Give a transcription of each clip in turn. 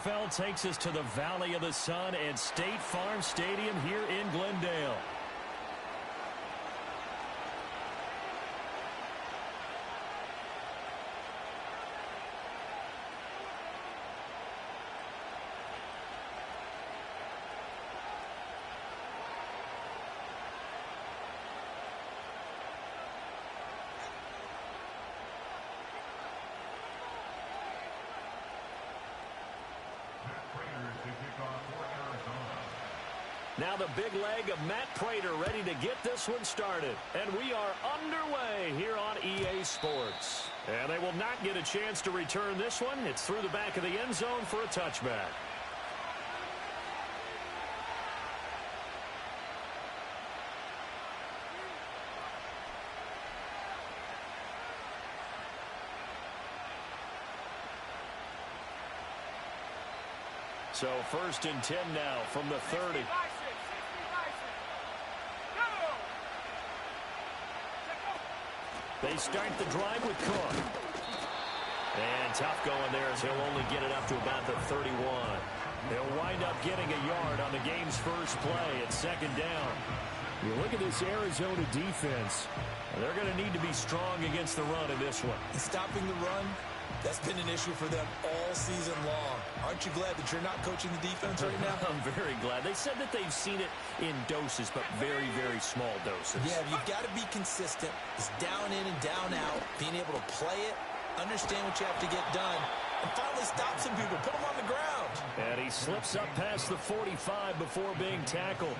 CFL takes us to the Valley of the Sun and State Farm Stadium here in Glendale. Now the big leg of Matt Prater ready to get this one started. And we are underway here on EA Sports. And they will not get a chance to return this one. It's through the back of the end zone for a touchback. So 1st and 10 now from the 30. They start the drive with Cook. And tough going there as he'll only get it up to about the 31. He'll wind up getting a yard on the game's first play at 2nd down. You look at this Arizona defense. They're going to need to be strong against the run in this one. And stopping the run, that's been an issue for them all season long. Aren't you glad that you're not coaching the defense right now? I'm very glad. They said that they've seen it in doses, but very, very small doses. Yeah, you've got to be consistent. It's down in and down out, being able to play it, understand what you have to get done, and finally stop some people, put them on the ground. And he slips up past the 45 before being tackled.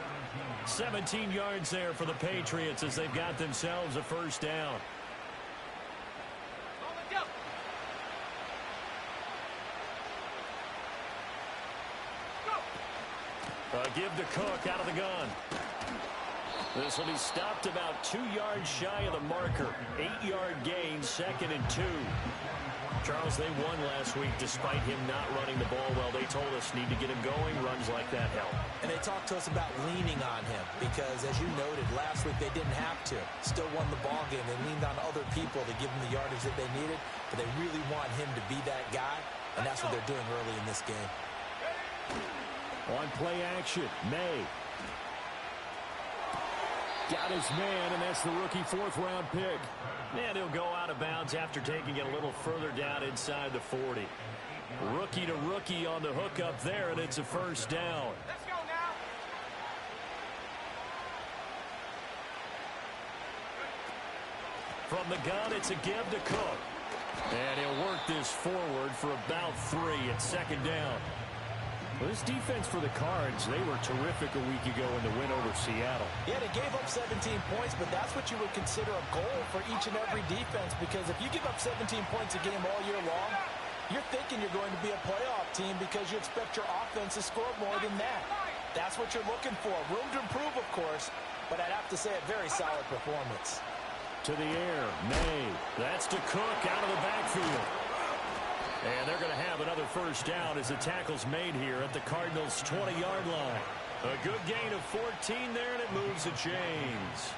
17 yards there for the Patriots as they've got themselves a first down. Give to Cook out of the gun. This will be stopped about 2 yards shy of the marker. 8-yard gain, 2nd and 2. Charles, they won last week despite him not running the ball well. They told us need to get him going. Runs like that help. And they talked to us about leaning on him because, as you noted, last week they didn't have to. Still won the ball game. They leaned on other people to give them the yardage that they needed, but they really want him to be that guy, and that's what they're doing early in this game. On play action, May. Got his man, and that's the rookie 4th-round pick. And he'll go out of bounds after taking it a little further down inside the 40. Rookie to rookie on the hook up there, and it's a first down. Let's go now. From the gun, it's a give to Cook. And he'll work this forward for about 3 at 2nd down. Well, this defense for the Cards, they were terrific a week ago in the win over Seattle. Yeah, they gave up 17 points, but that's what you would consider a goal for each and every defense, because if you give up 17 points a game all year long, you're thinking you're going to be a playoff team because you expect your offense to score more than that. That's what you're looking for. Room to improve, of course, but I'd have to say a very solid performance. To the air, May. That's to Cook out of the backfield. And they're going to have another first down as the tackle's made here at the Cardinals' 20-yard line. A good gain of 14 there, and it moves the chains.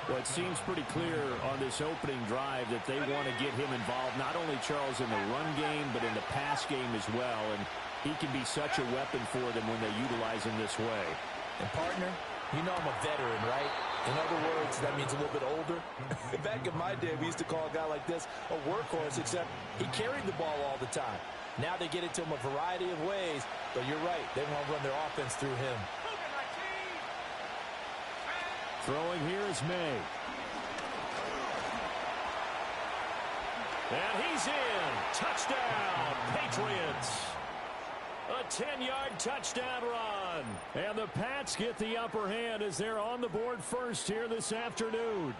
Well, it seems pretty clear on this opening drive that they want to get him involved, not only, Charles, in the run game, but in the pass game as well. And he can be such a weapon for them when they utilize him this way. And, partner, you know I'm a veteran, right? In other words, that means a little bit older. Back in my day, we used to call a guy like this a workhorse, except he carried the ball all the time. Now they get it to him a variety of ways, but you're right. They want to run their offense through him. Throwing here is May. And he's in. Touchdown, Patriots. A 10-yard touchdown run. And the Pats get the upper hand as they're on the board first here this afternoon.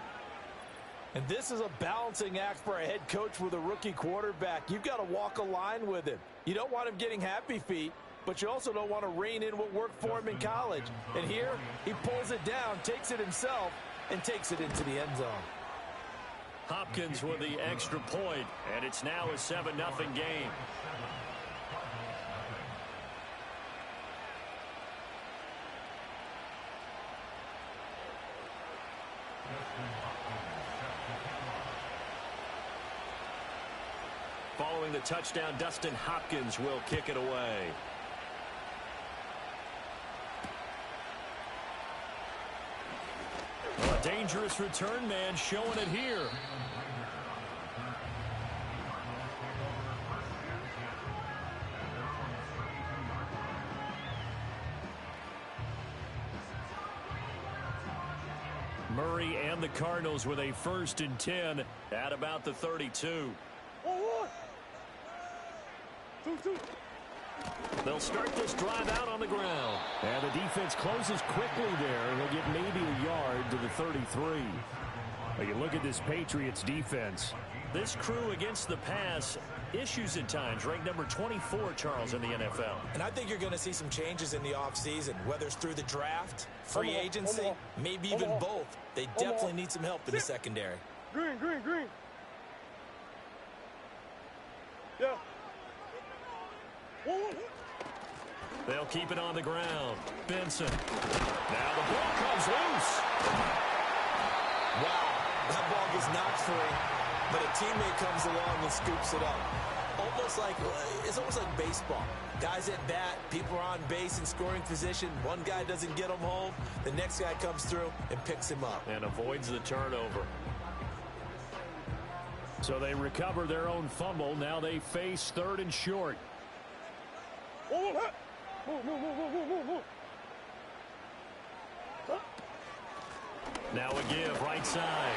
And this is a balancing act for a head coach with a rookie quarterback. You've got to walk a line with him. You don't want him getting happy feet, but you also don't want to rein in what worked for him in college. And here, he pulls it down, takes it himself, and takes it into the end zone. Hopkins with the extra point, and it's now a 7-0 game. following the touchdown, Dustin Hopkins will kick it away. Well, a dangerous return man showing it here. Murray and the Cardinals with a 1st and 10 at about the 32. They'll start this drive out on the ground. And the defense closes quickly there. They'll get maybe a yard to the 33. But you look at this Patriots defense. This crew against the pass, issues at times, ranked number 24, Charles, in the NFL. And I think you're going to see some changes in the offseason, whether it's through the draft, free agency, maybe even both. They definitely need some help in the secondary. Green. Yeah. They'll keep it on the ground. Benson. Now the ball comes loose. Wow, that ball gets knocked free, but a teammate comes along and scoops it up. It's almost like baseball. Guys at bat, people are on base in scoring position. One guy doesn't get him home. The next guy comes through and picks him up. And avoids the turnover. So they recover their own fumble. Now they face 3rd and short. Move. Now a give, right side.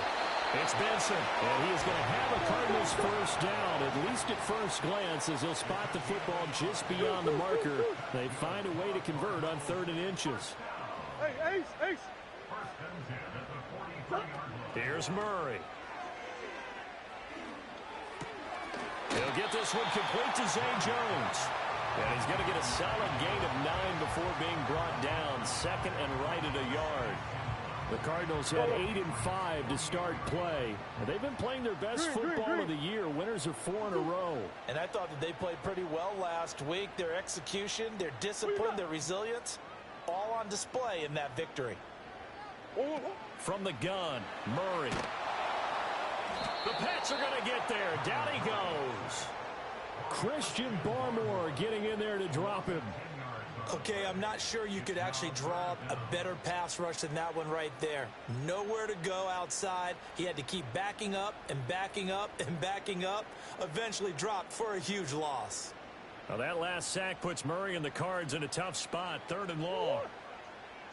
It's Benson. And he is going to have a Cardinals 1st down, at least at first glance, as he'll spot the football just beyond the marker. They find a way to convert on 3rd and inches. Hey, Ace. Here's Murray. He'll get this one complete to Zay Jones. And he's going to get a solid gain of 9 before being brought down. 2nd and right at a yard. The Cardinals had 8 and 5 to start play. They've been playing their best football of the year. Winners of 4 in a row. And I thought that they played pretty well last week. Their execution, their discipline, their resilience, all on display in that victory. From the gun, Murray. The Pats are going to get there. Down he goes. Christian Barmore getting in there to drop him. Okay, I'm not sure you could actually draw a better pass rush than that one right there. Nowhere to go outside. He had to keep backing up and backing up and backing up. Eventually dropped for a huge loss. Now that last sack puts Murray and the Cards in a tough spot. 3rd and long.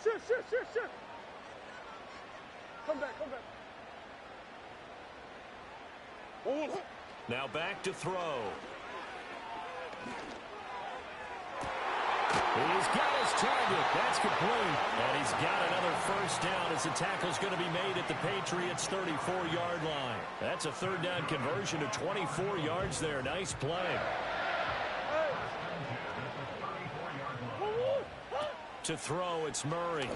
Shit. Come back. Now back to throw. He's got his target. That's complete. And he's got another 1st down as the tackle's going to be made at the Patriots' 34-yard line. That's a 3rd down conversion of 24 yards there. Nice play. To throw, it's Murray.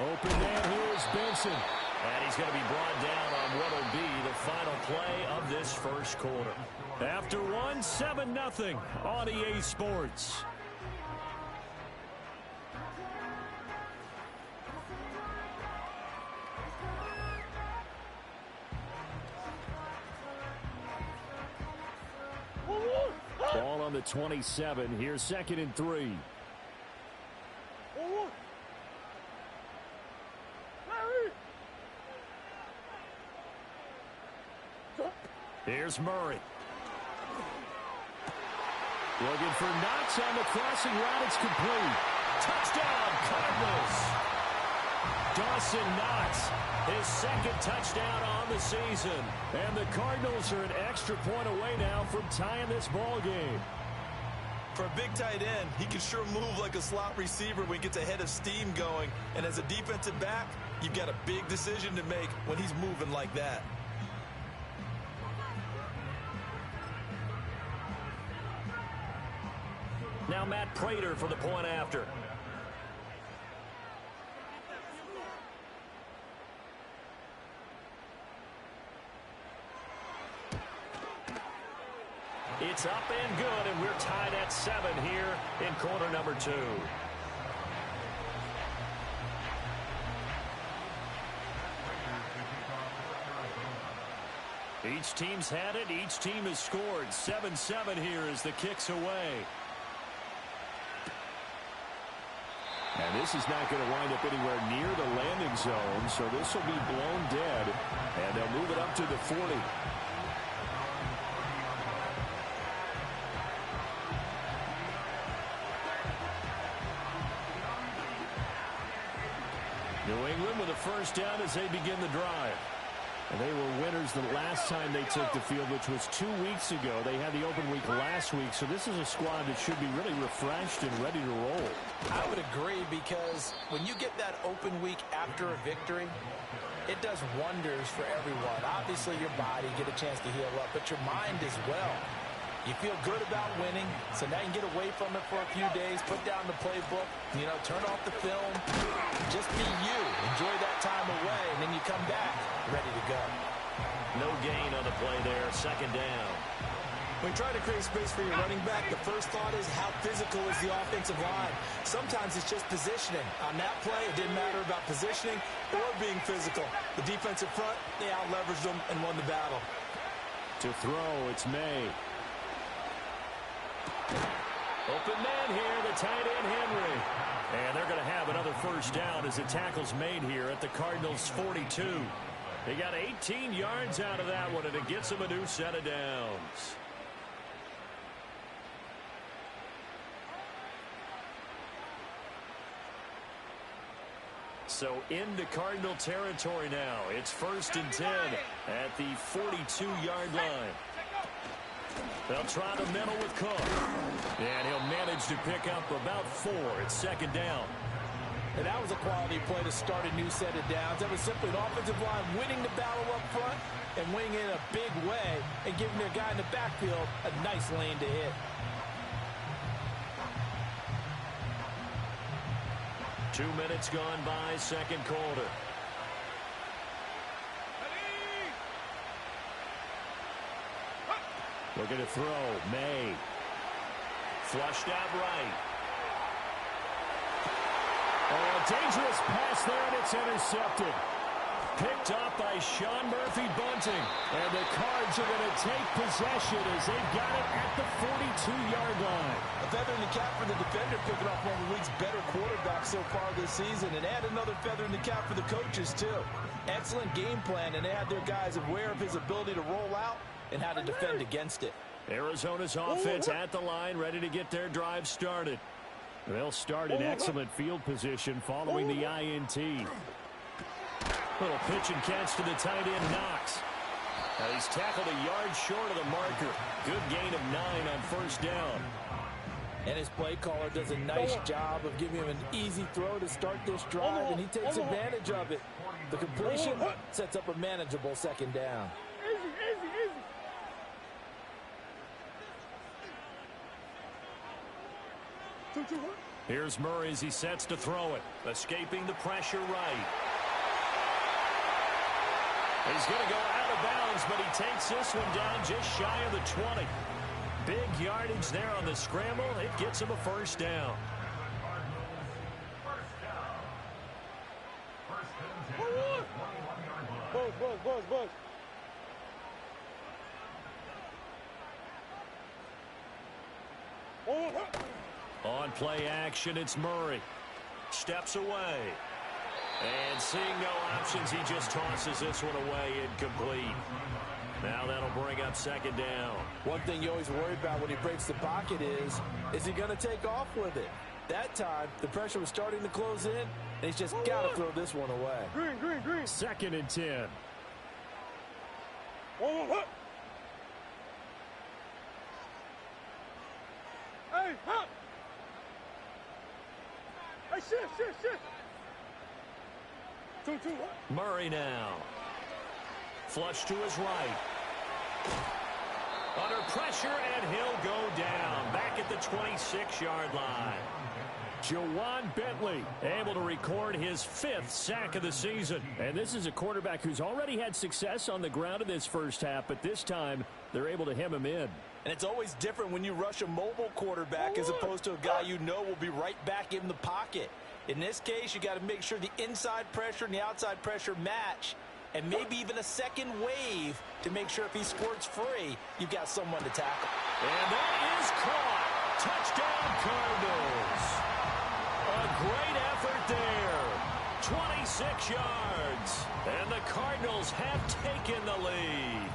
Open man here is Benson. And he's going to be brought down on what will be the final play of this 1st quarter. After one, 7-0 on EA Sports. Ball on the 27. Here's 2nd and 3. Here's Murray. Looking for Knox on the crossing route. It's complete. Touchdown, Cardinals. Dawson Knox, his 2nd touchdown on the season. And the Cardinals are an extra point away now from tying this ball game. For a big tight end, he can sure move like a slot receiver when he gets a head of steam going. And as a defensive back, you've got a big decision to make when he's moving like that. Now Matt Prater for the point after. It's up and good, and we're tied at 7 here in quarter number 2. Each team's had it. Each team has scored. 7-7 here as the kick's away. And this is not going to wind up anywhere near the landing zone, so this will be blown dead, and they'll move it up to the 40. New England with a first down as they begin the drive. And they were winners the last time they took the field, which was 2 weeks ago. They had the open week last week, so this is a squad that should be really refreshed and ready to roll. I would agree, because when you get that open week after a victory, it does wonders for everyone. Obviously, your body get a chance to heal up, but your mind as well. You feel good about winning, so now you can get away from it for a few days, put down the playbook, turn off the film, just be you. Enjoy that time away, and then you come back ready to go. No gain on the play there, second down. When trying to create space for your running back, the first thought is how physical is the offensive line. Sometimes it's just positioning. On that play, it didn't matter about positioning or being physical. The defensive front, they out-leveraged them and won the battle. To throw, it's May. Open man here, the tight end Henry. And they're going to have another first down as the tackle's made here at the Cardinals' 42. They got 18 yards out of that one, and it gets them a new set of downs. So into Cardinal territory now. It's 1st and 10 at the 42-yard line. They'll try the middle with Cook. And he'll manage to pick up about 4. It's second down. And that was a quality play to start a new set of downs. That was simply an offensive line winning the battle up front and winning in a big way and giving their guy in the backfield a nice lane to hit. Two minutes gone by, second quarter. Looking to throw. May. Flushed out right. Oh, a dangerous pass there, and it's intercepted. Picked up by Sean Murphy Bunting. And the Cards are going to take possession as they've got it at the 42-yard line. A feather in the cap for the defender, picking off one of the league's better quarterbacks so far this season. And add another feather in the cap for the coaches, too. Excellent game plan, and they had their guys aware of his ability to roll out and how to defend against it. Arizona's offense at the line, ready to get their drive started. They'll start in excellent field position following the INT. Little pitch and catch to the tight end, Knox. Now he's tackled a yard short of the marker. Good gain of 9 on first down. And his play caller does a nice job of giving him an easy throw to start this drive, and he takes advantage of it. The completion sets up a manageable second down. Easy, easy, easy. Here's Murray as he sets to throw it. Escaping the pressure right. He's going to go out of bounds, but he takes this one down just shy of the 20. Big yardage there on the scramble. It gets him a first down. Buzz. On play action, it's Murray. Steps away. And seeing no options, he just tosses this one away, incomplete. Now that'll bring up second down. One thing you always worry about when he breaks the pocket is he going to take off with it? That time, the pressure was starting to close in, and he's just got to throw this one away. Green. 2nd and 10. Hey, hop. Hey, shit. 2, what? Murray now. Flush to his right. Under pressure, and he'll go down. Back at the 26-yard line. Jawan Bentley able to record his 5th sack of the season. And this is a quarterback who's already had success on the ground in this first half, but this time they're able to hem him in. And it's always different when you rush a mobile quarterback as opposed to a guy you know will be right back in the pocket. In this case, you got to make sure the inside pressure and the outside pressure match. and maybe even a second wave to make sure if he squirts free, you've got someone to tackle. And that is caught. Touchdown, Cardinals. A great effort there. 26 yards. And the Cardinals have taken the lead.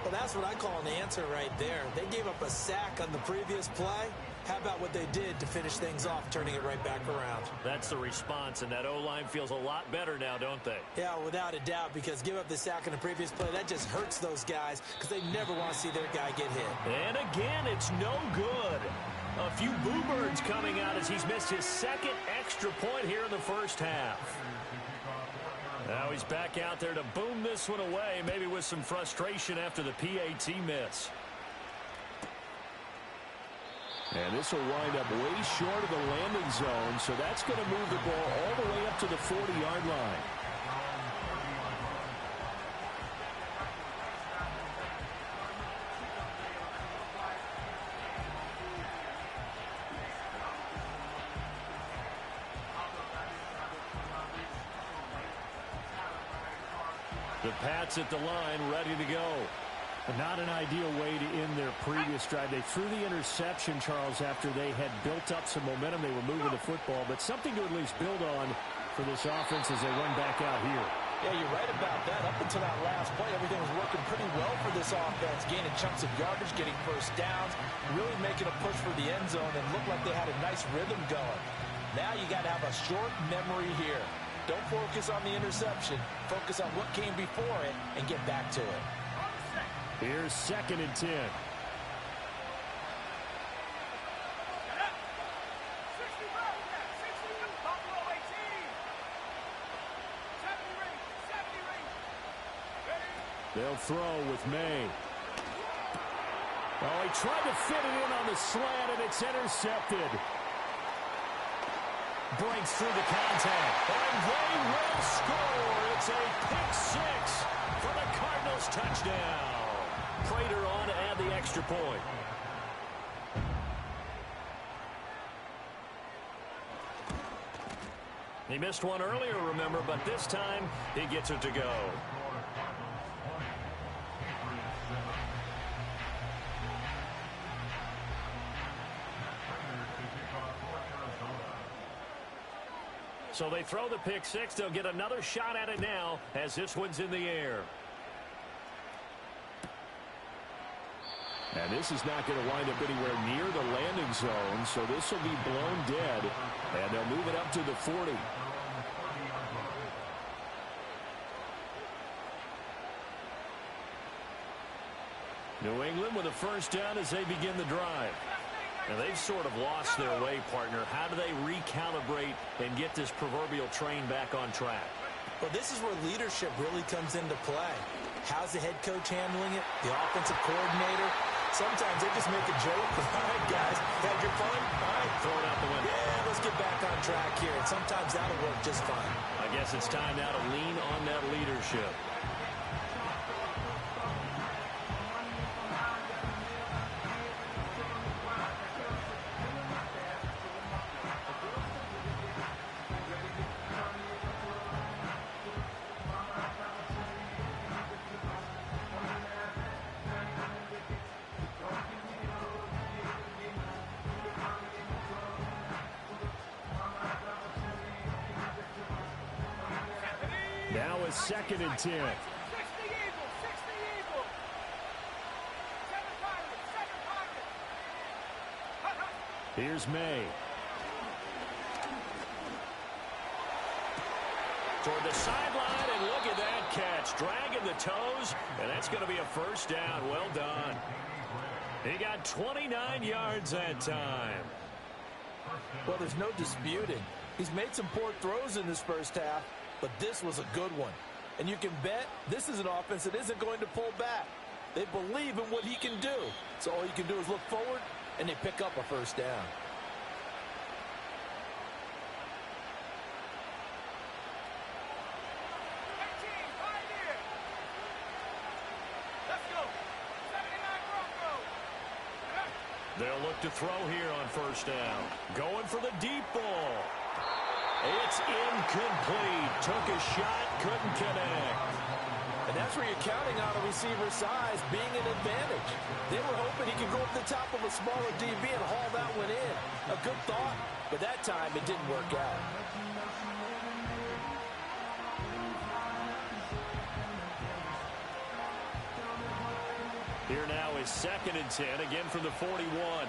Well, that's what I call an answer right there. They gave up a sack on the previous play. How about what they did to finish things off, turning it right back around? That's the response, and that O-line feels a lot better now, don't they? Yeah, without a doubt, because give up the sack on the previous play, that just hurts those guys because they never want to see their guy get hit. And again, it's no good. A few boo birds coming out as he's missed his second extra point here in the first half. Now he's back out there to boom this one away, maybe with some frustration after the PAT miss. And this will wind up way short of the landing zone, so that's going to move the ball all the way up to the 40-yard line. The Pats at the line, ready to go. Not an ideal way to end their previous drive. They threw the interception, Charles, after they had built up some momentum. They were moving the football, but something to at least build on for this offense as they run back out here. Yeah, you're right about that. Up until that last play, everything was working pretty well for this offense, gaining chunks of yardage, getting first downs, really making a push for the end zone, and looked like they had a nice rhythm going. Now you got to have a short memory here. Don't focus on the interception. Focus on what came before it and get back to it. Here's 2nd and 10. They'll throw with May. Oh, he tried to fit it in on the slant, and it's intercepted. Breaks through the contact. And they will score. It's a pick six for the Cardinals touchdown. Prater on to add the extra point. He missed one earlier, remember, but this time he gets it to go. So they throw the pick six. They'll get another shot at it now as this one's in the air. And this is not going to wind up anywhere near the landing zone, so this will be blown dead, and they'll move it up to the 40. New England with a first down as they begin the drive. And they've sort of lost their way, partner. How do they recalibrate and get this proverbial train back on track? Well, this is where leadership really comes into play. How's the head coach handling it? The offensive coordinator? Sometimes they just make a joke. All right, guys, had your fun? All right, Throw it out the window. yeah, let's get back on track here. And sometimes that'll work just fine. I guess it's time now to lean on that leadership. Now a 2nd and 10. 60 Eagles, 60 Eagles. Seven pocket. Here's May. Toward the sideline, and look at that catch. Dragging the toes, and that's going to be a first down. Well done. He got 29 yards that time. Well, there's no disputing. He's made some poor throws in this first half, but this was a good one. And you can bet this is an offense that isn't going to pull back. They believe in what he can do. So all you can do is look forward, and they pick up a first down. Let's go. 79 Broncos. They'll look to throw here on first down. Going for the deep ball. It's incomplete. Took a shot, couldn't connect. And that's where you're counting on a receiver's size being an advantage. They were hoping he could go up the top of a smaller DB and haul that one in. A good thought, but that time it didn't work out. Here now is 2nd and 10, again from the 41.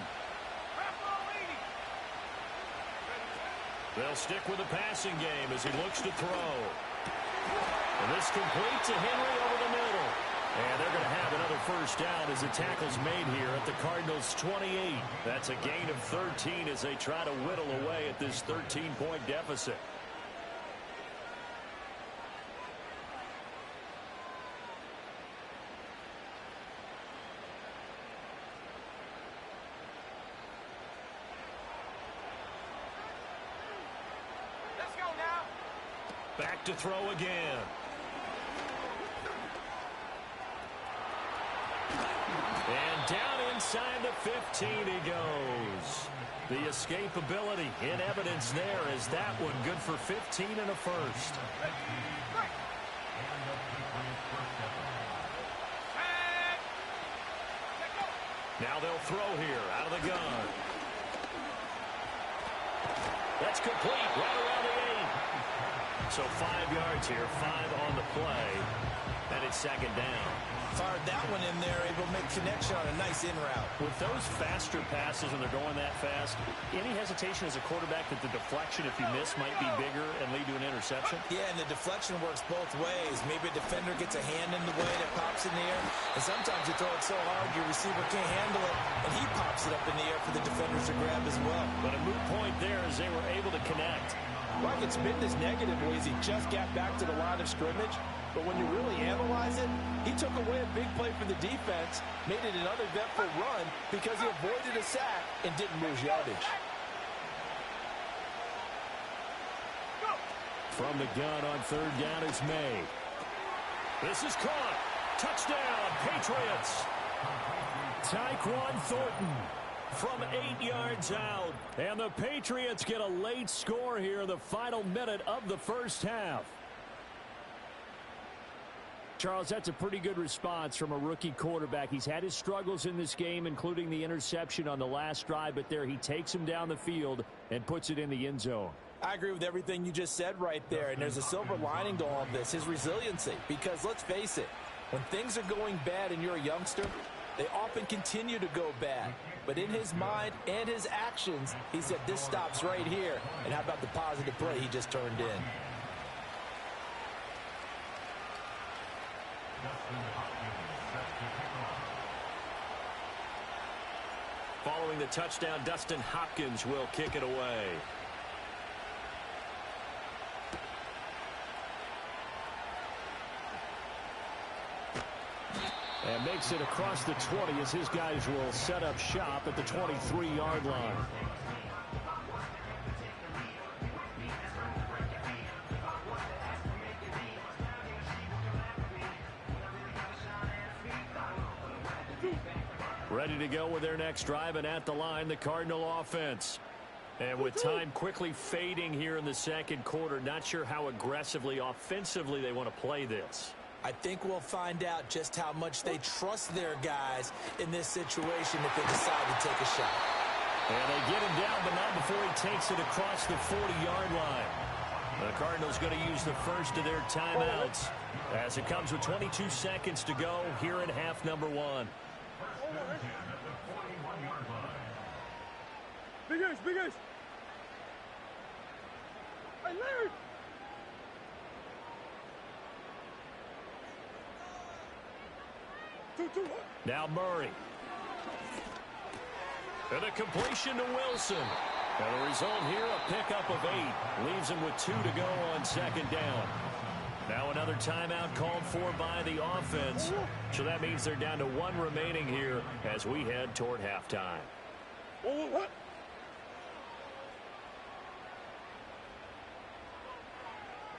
They'll stick with the passing game as he looks to throw. And this complete to Henry over the middle. And they're going to have another first down as the tackle's made here at the Cardinals' 28. That's a gain of 13 as they try to whittle away at this 13-point deficit. Let's go now. Back to throw again. And down inside the 15 he goes. The escapability in evidence there as that one good for 15 and a first. Now they'll throw here out of the gun. That's complete right around the 8. So 5 yards here, 5 on the play. And it's 2nd down. Fired that one in there, able to make connection on a nice in route. With those faster passes when they're going that fast, any hesitation as a quarterback that the deflection, if you miss, might be bigger and lead to an interception? Yeah, and the deflection works both ways. Maybe a defender gets a hand in the way that pops in the air, and sometimes you throw it so hard your receiver can't handle it, and he pops it up in the air for the defenders to grab as well. But a moot point there as they were able to connect. Well, I could spin this negative ways. He just got back to the line of scrimmage. But when you really analyze it, he took away a big play for the defense, made it an uneventful run because he avoided a sack and didn't lose yardage. From the gun on 3rd down is made. This is caught. Touchdown, Patriots. Tyquan Thornton from 8 yards out. And the Patriots get a late score here in the final minute of the first half. Charles, that's a pretty good response from a rookie quarterback. He's had his struggles in this game, including the interception on the last drive, but there he takes him down the field and puts it in the end zone. I agree with everything you just said right there, and there's a silver lining to all of this, his resiliency. Because let's face it, when things are going bad and you're a youngster, they often continue to go bad. But in his mind and his actions, he said, this stops right here. And how about the positive play he just turned in? Following the touchdown, Dustin Hopkins will kick it away. And makes it across the 20 as his guys will set up shop at the 23-yard line. Ready to go with their next drive, and at the line, the Cardinal offense. And with time quickly fading here in the second quarter, not sure how aggressively, offensively they want to play this. I think we'll find out just how much they trust their guys in this situation if they decide to take a shot. And they get him down, but not before he takes it across the 40-yard line. The Cardinals going to use the first of their timeouts as it comes with 22 seconds to go here in half number 1. Big ace, big ace. Hey, Larry. Two. Now Murray. And a completion to Wilson. And the result here, a pickup of 8. Leaves him with 2 to go on 2nd down. Now another timeout called for by the offense. So that means they're down to 1 remaining here as we head toward halftime. What?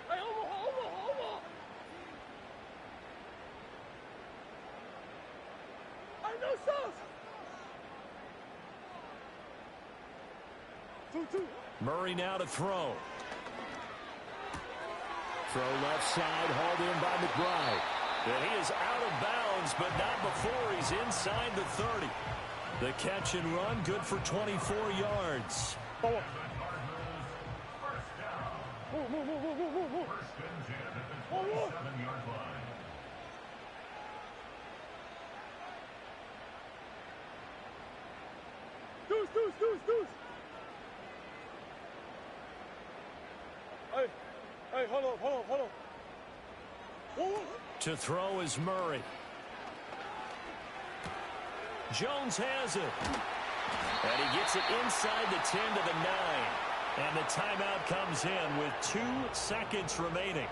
Hey, hold on. I know sauce. Two. Murray now to throw. Throw left side, hauled in by McBride. And he is out of bounds, but not before he's inside the 30. The catch and run, good for 24 yards. Deuce. Hey, hold on. To throw is Murray. Jones has it. And he gets it inside the 10 to the 9. And the timeout comes in with 2 seconds remaining.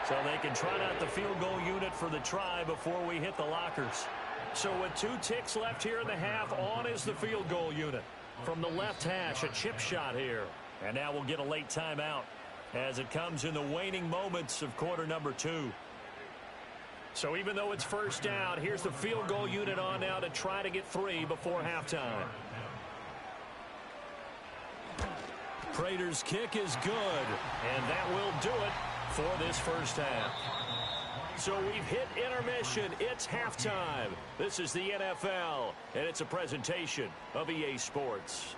So they can trot out the field goal unit for the try before we hit the lockers. So with 2 ticks left here in the half, on is the field goal unit. From the left hash, a chip shot here. And now we'll get a late timeout as it comes in the waning moments of quarter number 2. So even though it's first down, here's the field goal unit on now to try to get 3 before halftime. Prater's kick is good, and that will do it for this first half. So we've hit intermission. It's halftime. This is the NFL, and it's a presentation of EA Sports.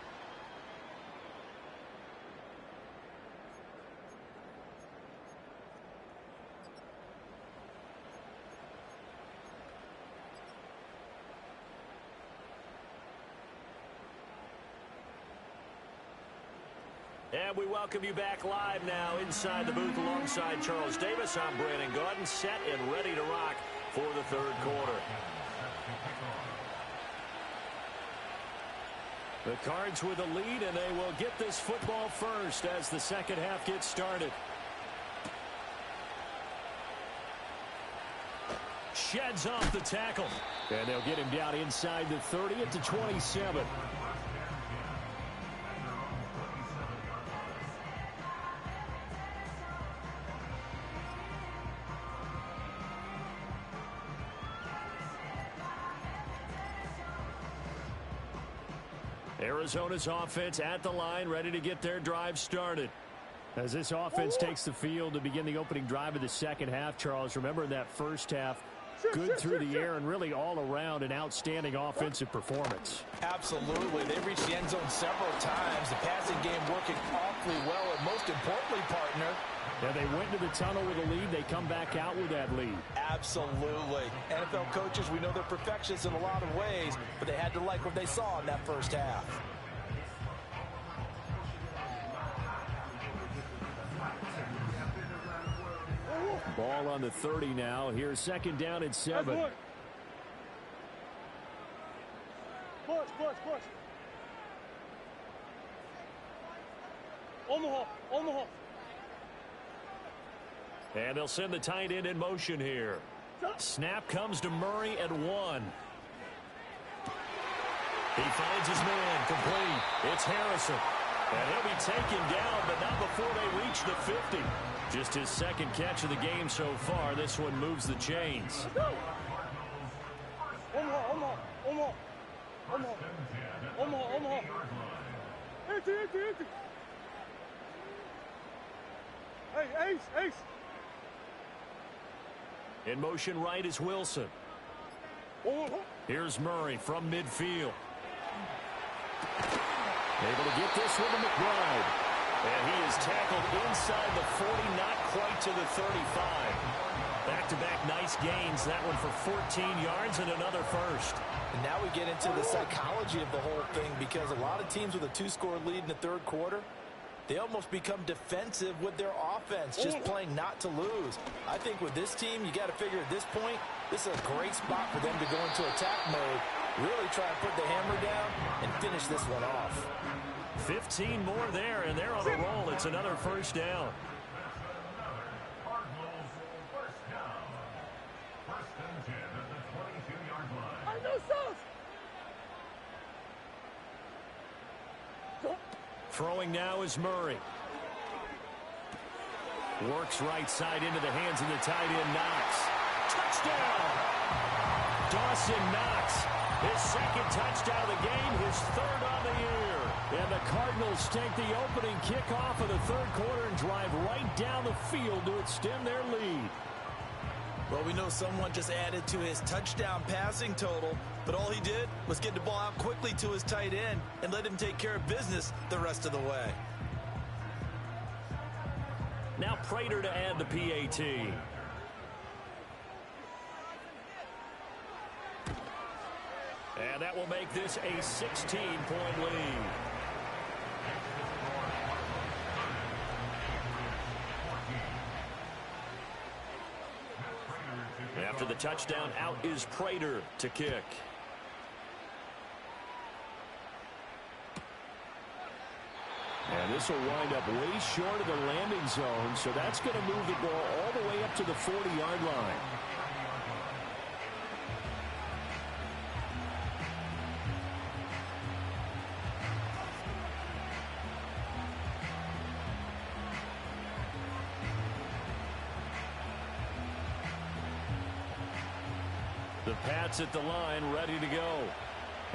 And we welcome you back live now inside the booth alongside Charles Davis. I'm Brandon Gaudin, set and ready to rock for the third quarter. The Cards with a lead, and they will get this football first as the second half gets started. Sheds off the tackle. And they'll get him down inside the 30 at the 27. Arizona's offense at the line, ready to get their drive started. As this offense takes the field to begin the opening drive of the second half, Charles, remember in that first half, good through the air and really all around an outstanding offensive performance. Absolutely. They reached the end zone several times. The passing game working awfully well, and most importantly, partner, yeah, they went to the tunnel with a lead. They come back out with that lead. Absolutely. NFL coaches, we know they're perfectionists in a lot of ways, but they had to like what they saw in that first half. Ball on the 30 now. Here's second down and 7. Push. Omaha. And they'll send the tight end in motion here. Snap comes to Murray at 1. He finds his man complete. It's Harrison. And he'll be taken down, but not before they reach the 50. Just his second catch of the game so far. This one moves the chains. Omaha. Empty. Hey, Ace. In motion right is Wilson. Here's Murray from midfield. Able to get this one to McBride. And he is tackled inside the 40, not quite to the 35. Back-to-back nice gains. That one for 14 yards and another first. And now we get into the psychology of the whole thing, because a lot of teams with a 2-score lead in the third quarter, they almost become defensive with their offense, just playing not to lose. I think with this team, you got to figure at this point, this is a great spot for them to go into attack mode, really try and put the hammer down and finish this one off. 15 more there, and they're on a roll. It's another first down. I know sauce. Throwing now is Murray. Works right side into the hands of the tight end, Knox. Touchdown! Dawson Knox His second touchdown of the game, his third on the year. And the Cardinals take the opening kickoff of the third quarter and drive right down the field to extend their lead. Well, we know someone just added to his touchdown passing total, but all he did was get the ball out quickly to his tight end and let him take care of business the rest of the way. Now Prater to add the PAT. And that will make this a 16-point lead. After the touchdown, out is Prater to kick. And this will wind up way short of the landing zone, so that's going to move the ball all the way up to the 40-yard line. The Pats at the line, ready to go.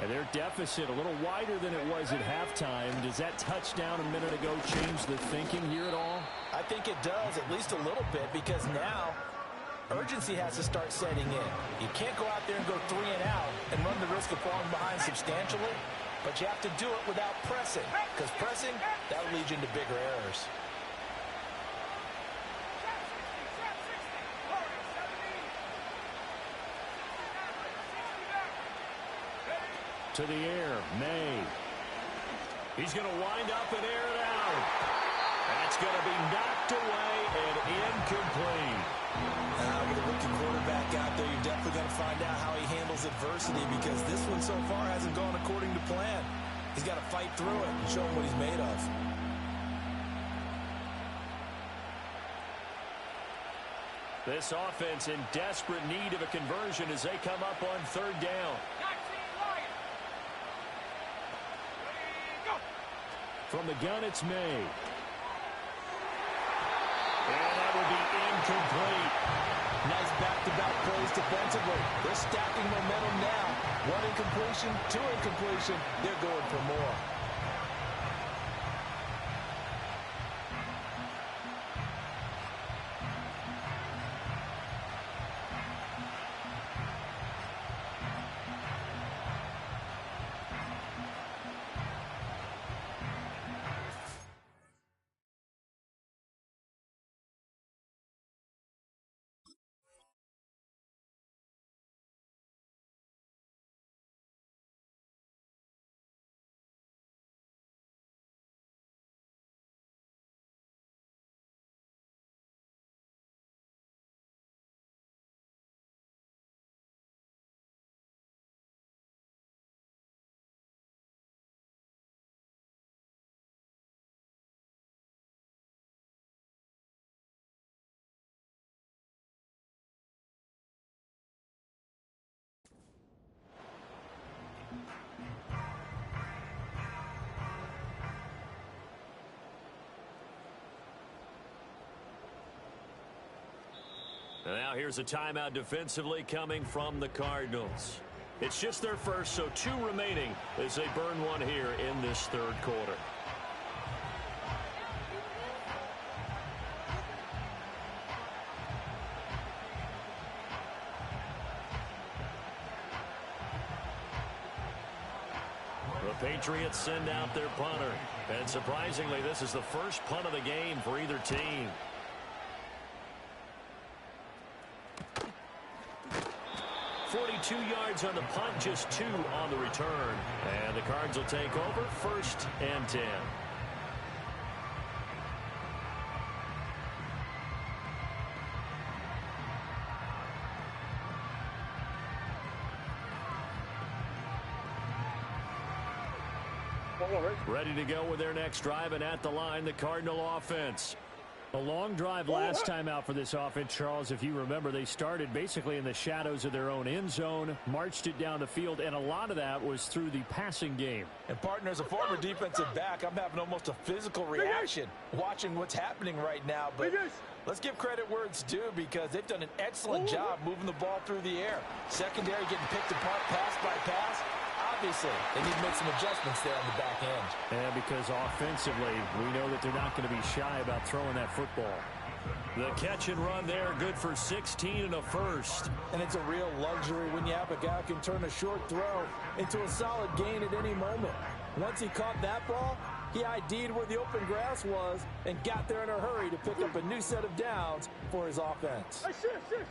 And their deficit a little wider than it was at halftime. Does that touchdown a minute ago change the thinking here at all? I think it does, at least a little bit, because now urgency has to start setting in. You can't go out there and go 3 and out and run the risk of falling behind substantially, but you have to do it without pressing, because pressing, that will lead you into bigger errors. To the air, May. He's going to wind up and air it out. That's going to be knocked away and incomplete. With a rookie quarterback out there, you're definitely going to find out how he handles adversity, because this one so far hasn't gone according to plan. He's got to fight through it and show him what he's made of. This offense in desperate need of a conversion as they come up on third down. From the gun, it's May. And that will be incomplete. Nice back-to-back plays defensively. They're stacking momentum now. 1 incompletion, 2 incompletion. They're going for more. And now here's a timeout defensively coming from the Cardinals. It's just their first, so 2 remaining as they burn one here in this third quarter. The Patriots send out their punter. And surprisingly, this is the first punt of the game for either team. .42 yards on the punt, just 2 on the return. And the Cards will take over, 1st and 10. Ready to go with their next drive, and at the line, the Cardinal offense. A long drive last time out for this offense, Charles. If you remember, they started basically in the shadows of their own end zone, marched it down the field, and a lot of that was through the passing game. And, partner, as a former defensive back, I'm having almost a physical reaction watching what's happening right now. But let's give credit where it's due because they've done an excellent job moving the ball through the air. Secondary getting picked apart pass by pass. Obviously, they need to make some adjustments there on the back end. And because offensively, we know that they're not going to be shy about throwing that football. The catch and run there, good for 16 and a first. And it's a real luxury when you have a guy who can turn a short throw into a solid gain at any moment. Once he caught that ball, he ID'd where the open grass was and got there in a hurry to pick up a new set of downs for his offense.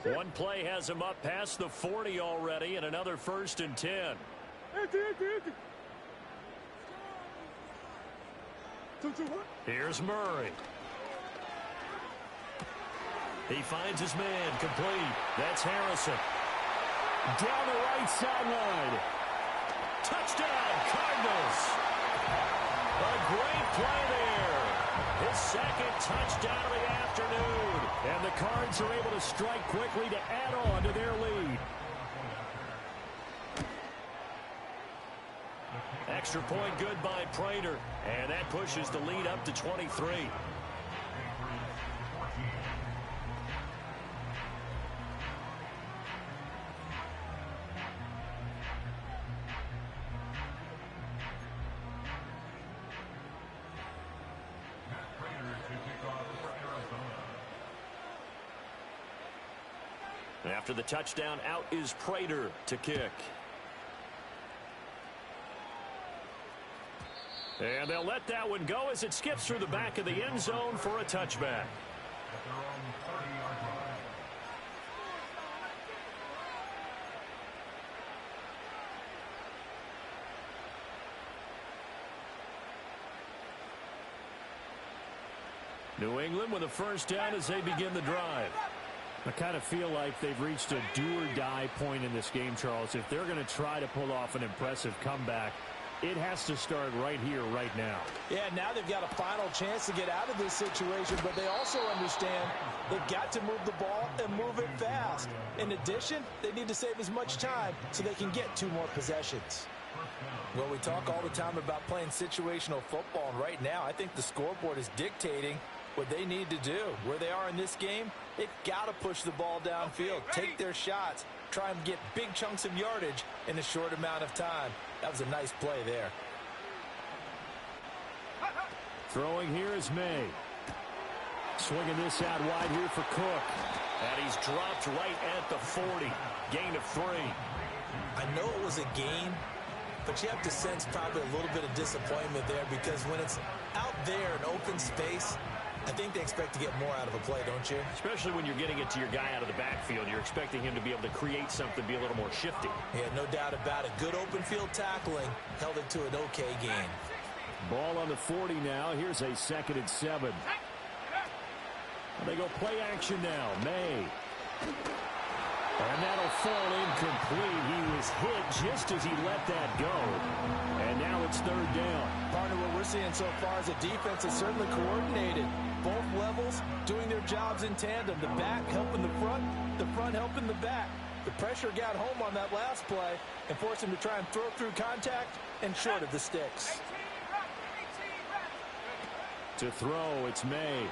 One play has him up past the 40 already, and another 1st and 10. Here's Murray. He finds his man, complete. That's Harrison. Down the right sideline. Touchdown, Cardinals. A great play there. His second touchdown of the afternoon. And the Cards are able to strike quickly to add on to their lead. Extra point good by Prater. And that pushes the lead up to 23. After the touchdown, out is Prater to kick. And they'll let that one go as it skips through the back of the end zone for a touchback. New England with a first down as they begin the drive. I kind of feel like they've reached a do-or-die point in this game, Charles. If they're going to try to pull off an impressive comeback, it has to start right here, right now. Yeah, now they've got a final chance to get out of this situation, but they also understand they've got to move the ball and move it fast. In addition, they need to save as much time so they can get 2 more possessions. Well, we talk all the time about playing situational football, and right now I think the scoreboard is dictating what they need to do. Where they are in this game, they've got to push the ball downfield, take their shots, try and get big chunks of yardage in a short amount of time. That was a nice play there. Throwing here is May. Swinging this out wide here for Cook. And he's dropped right at the 40. Gain of 3. I know it was a gain, but you have to sense probably a little bit of disappointment there because when it's out there in open space, I think they expect to get more out of a play, don't you? Especially when you're getting it to your guy out of the backfield. You're expecting him to be able to create something, be a little more shifty. Yeah, no doubt about it. Good open field tackling held it to an okay gain. Ball on the 40 now. Here's a 2nd and 7. They go play action now. May. And that'll fall incomplete. He was hit just as he let that go. And now it's 3rd down. Partner, what we're seeing so far is a defense that's certainly coordinated. Both levels doing their jobs in tandem. The back helping the front helping the back. The pressure got home on that last play and forced him to try and throw through contact and short of the sticks. To throw, it's May.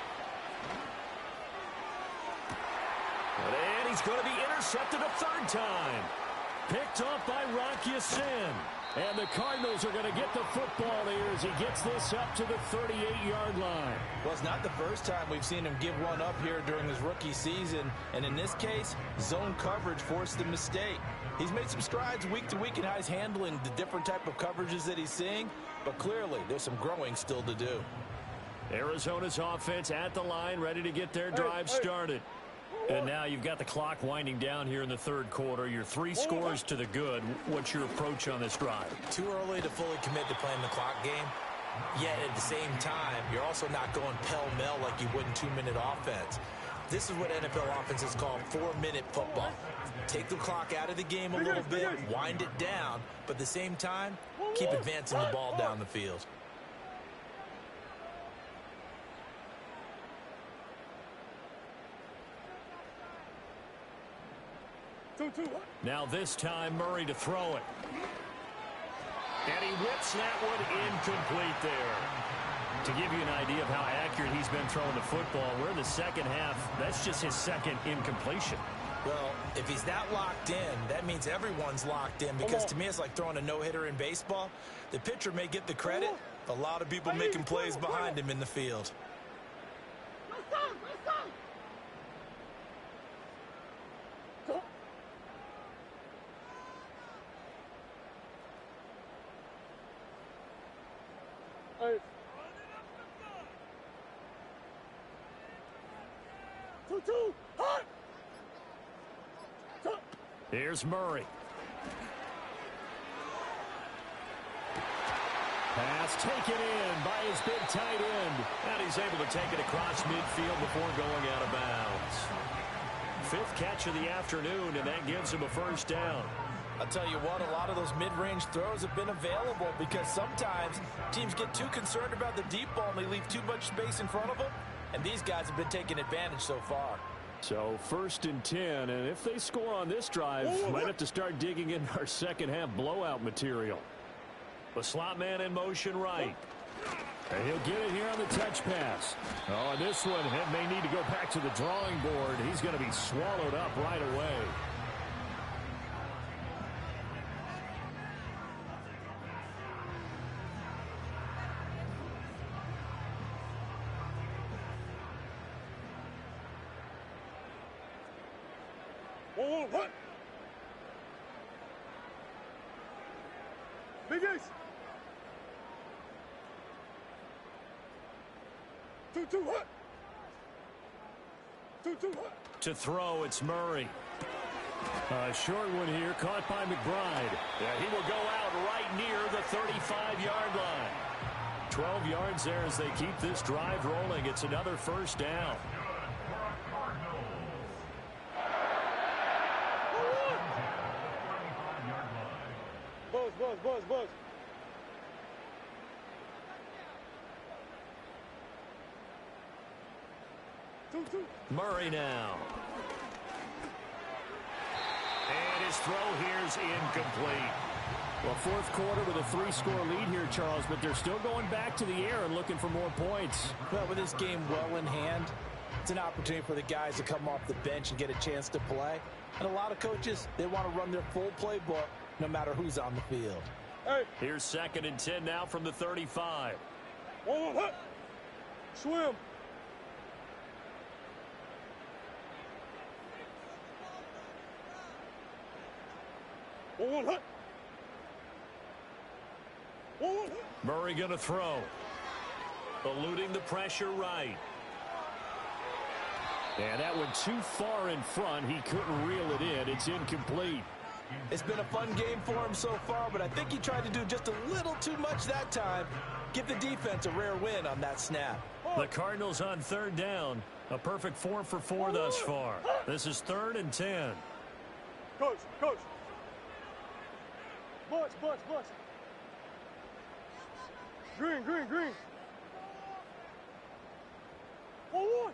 And he's going to be intercepted a 3rd time. Picked off by Rock Ya-Sin. And the Cardinals are going to get the football here as he gets this up to the 38-yard line. Well, it's not the first time we've seen him give one up here during his rookie season. And in this case, zone coverage forced the mistake. He's made some strides week to week in how he's handling the different type of coverages that he's seeing. But clearly, there's some growing still to do. Arizona's offense at the line, ready to get their drive started. And now you've got the clock winding down here in the 3rd quarter. You're 3 scores to the good. What's your approach on this drive? Too early to fully commit to playing the clock game. Yet at the same time, you're also not going pell-mell like you would in 2-minute offense. This is what NFL offenses call 4-minute football. Take the clock out of the game a little bit, wind it down, but at the same time, keep advancing the ball down the field. 2-2. Now this time Murray to throw it. And he whips that one incomplete there. To give you an idea of how accurate he's been throwing the football, we're in the second half. That's just his second incompletion. Well, if he's that locked in, that means everyone's locked in, because to me it's like throwing a no-hitter in baseball. The pitcher may get the credit, a lot of people making plays behind him in the field. Hey. 2-2. Hot. Here's Murray. Pass taken in by his big tight end. And he's able to take it across midfield before going out of bounds. Fifth catch of the afternoon, and that gives him a first down. I'll tell you what, a lot of those mid-range throws have been available, because sometimes teams get too concerned about the deep ball and they leave too much space in front of them. And these guys have been taking advantage so far. So 1st and 10, and if they score on this drive, might have to start digging in our second half blowout material. The slot man in motion right. And he'll get it here on the touch pass. Oh, and this one may need to go back to the drawing board. He's going to be swallowed up right away. What? Big Ace. 2-2. What? 2-2. What? To throw, it's Murray. A short one here, caught by McBride. Yeah, he will go out right near the 35-yard line. 12 yards there as they keep this drive rolling. It's another first down. Buzz. 2-2. Murray now. And his throw here's incomplete. Well, fourth quarter with a 3-score lead here, Charles, but they're still going back to the air and looking for more points. Well, with this game well in hand, it's an opportunity for the guys to come off the bench and get a chance to play. And a lot of coaches, they want to run their full playbook no matter who's on the field. Hey. Here's 2nd and 10 now from the 35. What? Swim. What? Murray going to throw. Eluding the pressure right. And that one too far in front. He couldn't reel it in. It's incomplete. It's been a fun game for him so far, but I think he tried to do just a little too much that time. Give the defense a rare win on that snap. The Cardinals on 3rd down. A perfect 4 for 4 thus far. This is 3rd and 10. Coach. Bus. Green.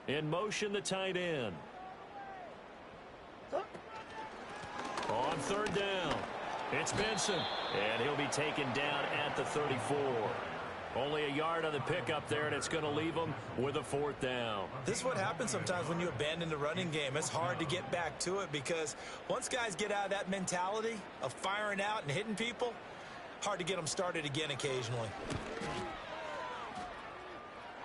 In motion, the tight end. On 3rd down, it's Benson. And he'll be taken down at the 34. Only a yard on the pickup there, and it's going to leave him with a 4th down. This is what happens sometimes when you abandon the running game. It's hard to get back to it, because once guys get out of that mentality of firing out and hitting people, hard to get them started again occasionally.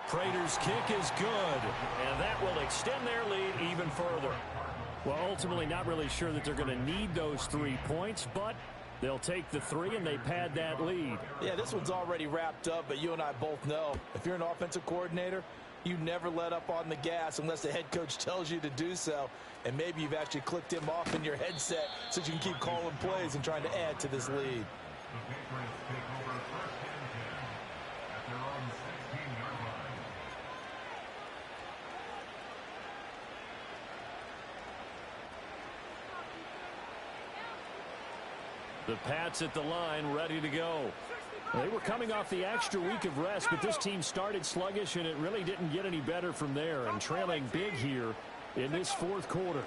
Prater's kick is good, and that will extend their lead even further. Well, ultimately not really sure that they're going to need those 3 points, but they'll take the 3 and they pad that lead. Yeah, this one's already wrapped up, but you and I both know if you're an offensive coordinator, you never let up on the gas unless the head coach tells you to do so. And maybe you've actually clicked him off in your headset so you can keep calling plays and trying to add to this lead. The Pats at the line, ready to go. They were coming off the extra week of rest, but this team started sluggish, and it really didn't get any better from there, and trailing big here in this 4th quarter.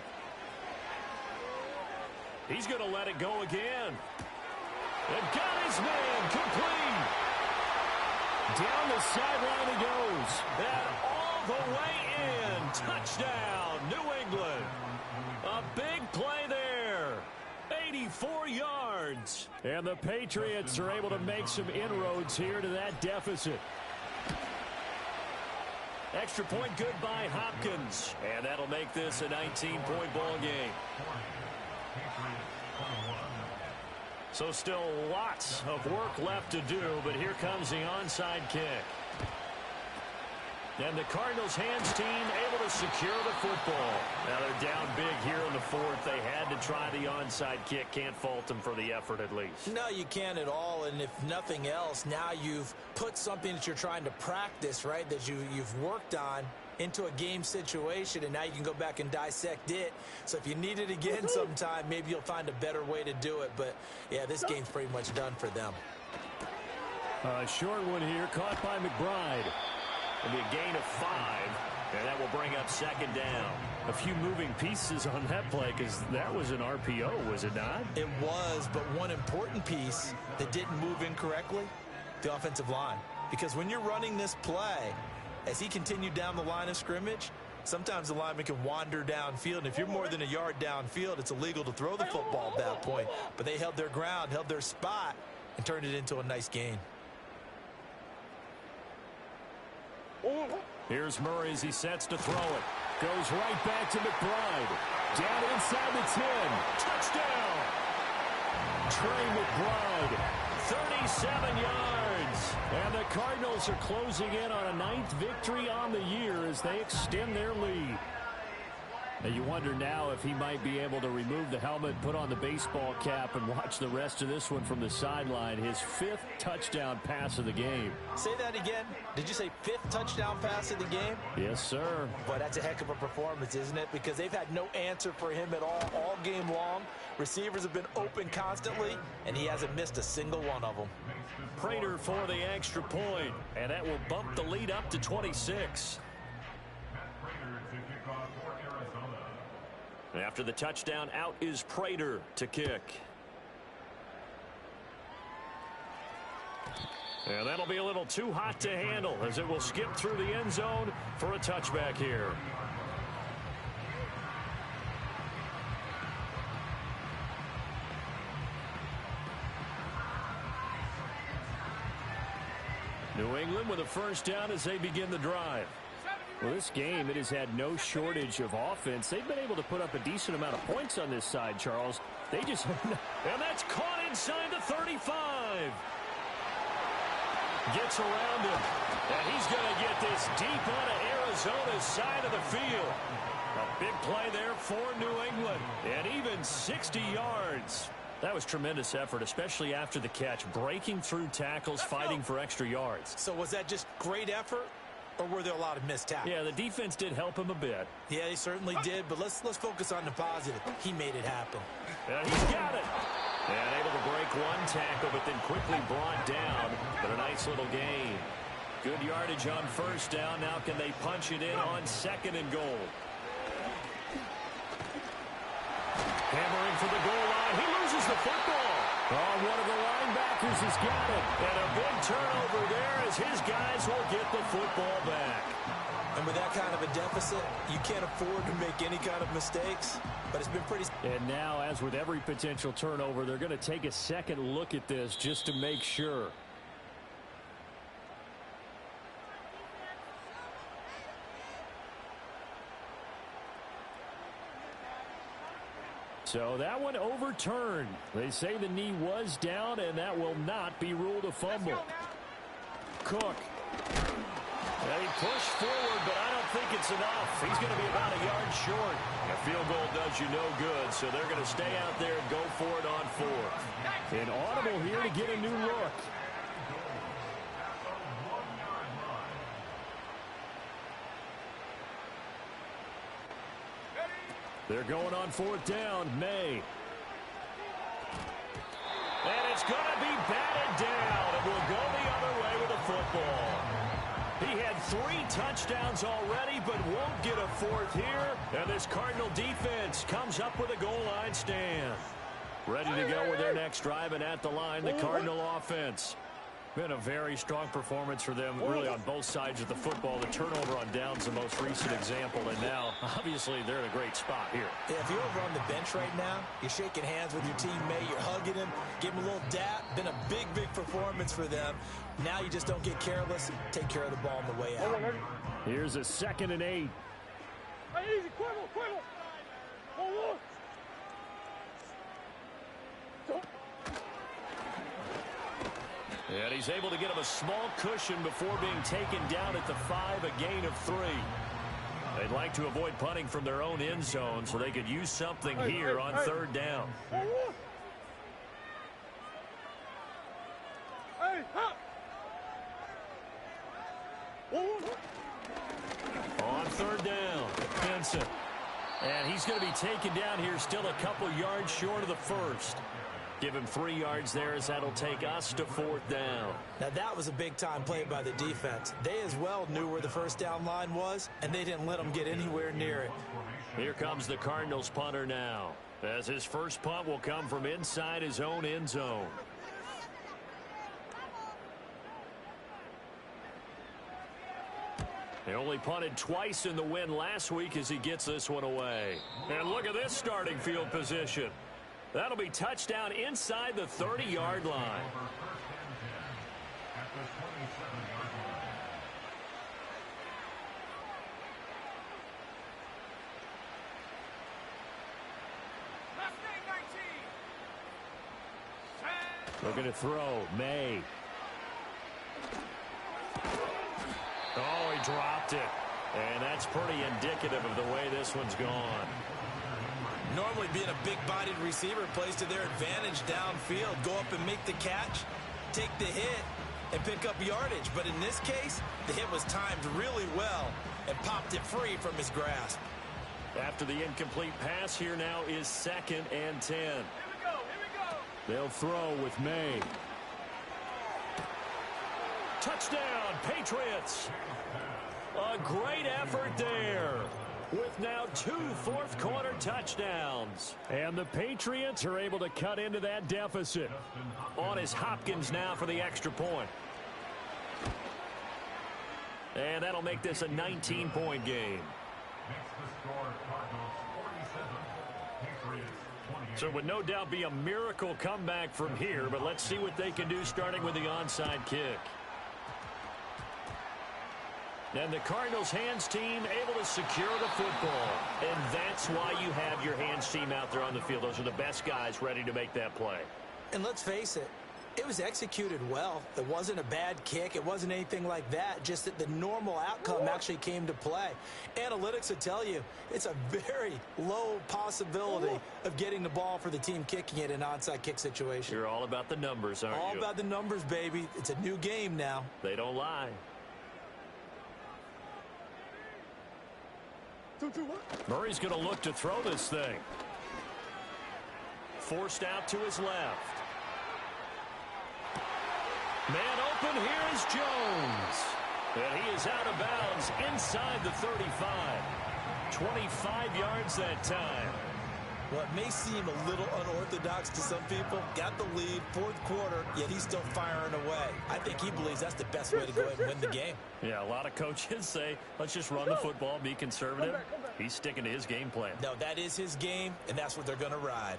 He's going to let it go again. And got his man complete. Down the sideline he goes. And all the way in. Touchdown, New England. A big play there. 84 yards. And the Patriots are able to make some inroads here to that deficit. Extra point good by Hopkins. And that'll make this a 19-point ball game. So still lots of work left to do, but here comes the onside kick. And the Cardinals' hands team able to secure the football. Now they're down big here in the fourth. They had to try the onside kick. Can't fault them for the effort at least. No, you can't at all. And if nothing else, now you've put something that you're trying to practice, right, that you've worked on into a game situation, and now you can go back and dissect it. So if you need it again sometime, maybe you'll find a better way to do it. But, yeah, this game's pretty much done for them. A short one here, caught by McBride. It'll be a gain of 5, and that will bring up second down. A few moving pieces on that play because that was an RPO, was it not? It was, but one important piece that didn't move incorrectly, the offensive line. Because when you're running this play, as he continued down the line of scrimmage, sometimes the lineman can wander downfield. And if you're more than a yard downfield, it's illegal to throw the football at that point. But they held their ground, held their spot, and turned it into a nice gain. Here's Murray as he sets to throw it. Goes right back to McBride. Down inside the 10. Touchdown! Trey McBride, 37 yards. And the Cardinals are closing in on a 9th victory on the year as they extend their lead. And you wonder now if he might be able to remove the helmet, put on the baseball cap, and watch the rest of this one from the sideline. His 5th touchdown pass of the game. Say that again. Did you say 5th touchdown pass of the game? Yes, sir. Boy, that's a heck of a performance, isn't it? Because they've had no answer for him at all game long. Receivers have been open constantly, and he hasn't missed a single one of them. Prater for the extra point, and that will bump the lead up to 26. After the touchdown, out is Prater to kick. And that'll be a little too hot to handle as it will skip through the end zone for a touchback here. New England with a first down as they begin the drive. Well, this game, it has had no shortage of offense. They've been able to put up a decent amount of points on this side, Charles. They just... and that's caught inside the 35. Gets around him. And he's going to get this deep onto Arizona's side of the field. A big play there for New England. And even 60 yards. That was tremendous effort, especially after the catch. Breaking through tackles, fighting for extra yards. So was that just great effort? Or were there a lot of missed tackles? Yeah, the defense did help him a bit. Yeah, they certainly did, but let's focus on the positive. He made it happen. And he's got it. And able to break one tackle, but then quickly brought down. But a nice little gain. Good yardage on first down. Now can they punch it in on 2nd and goal? Hammering for the goal line. He loses the football. Oh, one of the linebackers has got it. And a big turnover there as his guys will get the football back. And with that kind of a deficit, you can't afford to make any kind of mistakes. But it's been pretty... And now, as with every potential turnover, they're going to take a second look at this just to make sure. So that one overturned. They say the knee was down, and that will not be ruled a fumble. Cook. And he pushed forward, but I don't think it's enough. He's going to be about a yard short. A field goal does you no good, so they're going to stay out there and go for it on 4th. And audible here to get a new look. They're going on 4th down. May. And it's going to be batted down. It will go the other way with the football. He had 3 touchdowns already, but won't get a 4th here. And this Cardinal defense comes up with a goal line stand. Ready to go with their next drive, and at the line, the Cardinal offense. Been a very strong performance for them, really, on both sides of the football. The turnover on downs, the most recent example, and now, obviously, they're in a great spot here. Yeah, if you're over on the bench right now, you're shaking hands with your teammate, you're hugging him, give him a little dap. Been a big, big performance for them. Now you just don't get careless. Take care of the ball on the way out. Here's a 2nd and 8. Hey, easy, Quibble, Quibble. 1-1. And he's able to get him a small cushion before being taken down at the 5, a gain of 3. They'd like to avoid punting from their own end zone so they could use something here on 3rd down. Hey, hop. On 3rd down, Vincent. And he's going to be taken down here, still a couple yards short of the 1st. Give him 3 yards there, as that'll take us to 4th down. Now that was a big-time play by the defense. They as well knew where the 1st down line was, and they didn't let them get anywhere near it. Here comes the Cardinals punter now, as his first punt will come from inside his own end zone. He only punted twice in the win last week as he gets this one away. And look at this starting field position. That'll be touchdown inside the 30-yard line. Looking to throw, May. Oh, he dropped it. And that's pretty indicative of the way this one's gone. Normally being a big-bodied receiver plays to their advantage downfield. Go up and make the catch, take the hit, and pick up yardage. But in this case, the hit was timed really well and popped it free from his grasp. After the incomplete pass, here now is 2nd and 10. Here we go. They'll throw with May. Touchdown, Patriots. A great effort there, with now 2 fourth-quarter touchdowns. And the Patriots are able to cut into that deficit. On is Hopkins now for the extra point. And that'll make this a 19-point game. So it would no doubt be a miracle comeback from here, but let's see what they can do starting with the onside kick. And the Cardinals' hands team able to secure the football. And that's why you have your hands team out there on the field. Those are the best guys ready to make that play. And let's face it, it was executed well. It wasn't a bad kick. It wasn't anything like that. Just that the normal outcome actually came to play. Analytics will tell you it's a very low possibility of getting the ball for the team kicking it in an onside kick situation. You're all about the numbers, aren't you? All about the numbers, baby. It's a new game now. They don't lie. 2-2-1. Murray's going to look to throw this thing. Forced out to his left. Man open, here is Jones. And he is out of bounds inside the 35. 25 yards that time. Well, it may seem a little unorthodox to some people. Got the lead, 4th quarter, yet he's still firing away. I think he believes that's the best way to go ahead and win the game. Yeah, a lot of coaches say, let's just run the football, be conservative. He's sticking to his game plan. No, that is his game, and that's what they're going to ride.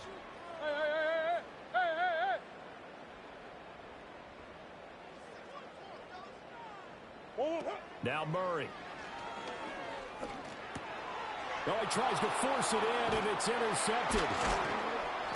Now Murray. Well, he tries to force it in, and it's intercepted.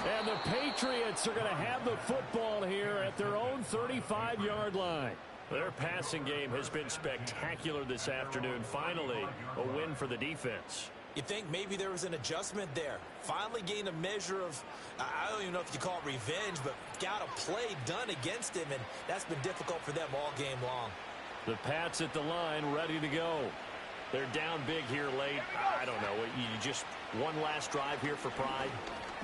And the Patriots are going to have the football here at their own 35-yard line. Their passing game has been spectacular this afternoon. Finally, a win for the defense. You think maybe there was an adjustment there. Finally gained a measure of, I don't even know if you call it revenge, but got a play done against him, and that's been difficult for them all game long. The Pats at the line, ready to go. They're down big here late. I don't know. You just one last drive here for pride.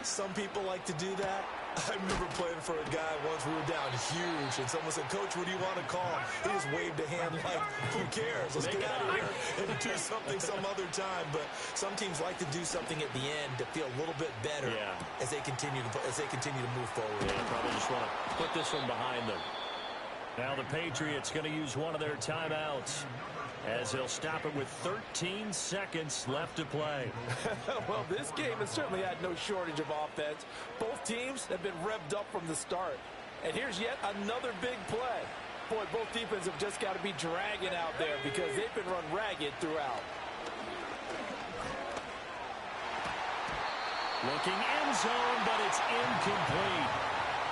Some people like to do that. I remember playing for a guy once. We were down huge, and someone said, "Coach, what do you want to call him?" He just waved a hand like, "Who cares? Let's get out of here and do something some other time. But some teams like to do something at the end to feel a little bit better as they continue to move forward. Yeah, probably just want to put this one behind them. Now the Patriots going to use one of their timeouts as they'll stop it with 13 seconds left to play. Well, this game has certainly had no shortage of offense. Both teams have been revved up from the start. And here's yet another big play. Boy, both defenses have just got to be dragging out there because they've been run ragged throughout. Looking end zone, but it's incomplete.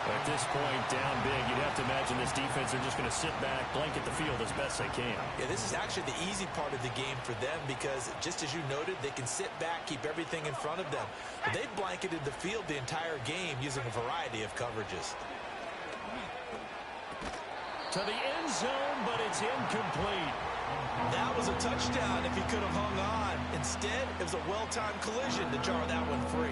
At this point, down big, you'd have to imagine this defense are just going to sit back, blanket the field as best they can. Yeah, this is actually the easy part of the game for them because, just as you noted, they can sit back, keep everything in front of them. But they've blanketed the field the entire game using a variety of coverages. To the end zone, but it's incomplete. That was a touchdown if he could have hung on. Instead, it was a well-timed collision to jar that one free.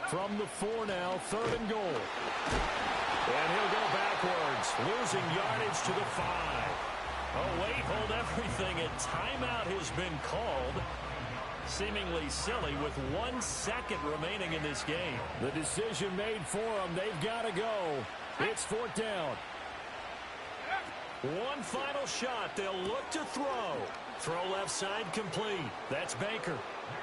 From the 4 now, 3rd and goal. And he'll go backwards, losing yardage to the 5. Oh, wait, hold everything. A timeout has been called. Seemingly silly with 1 second remaining in this game. The decision made for them. They've got to go. It's 4th down. One final shot. They'll look to throw. Throw left side complete. That's Baker.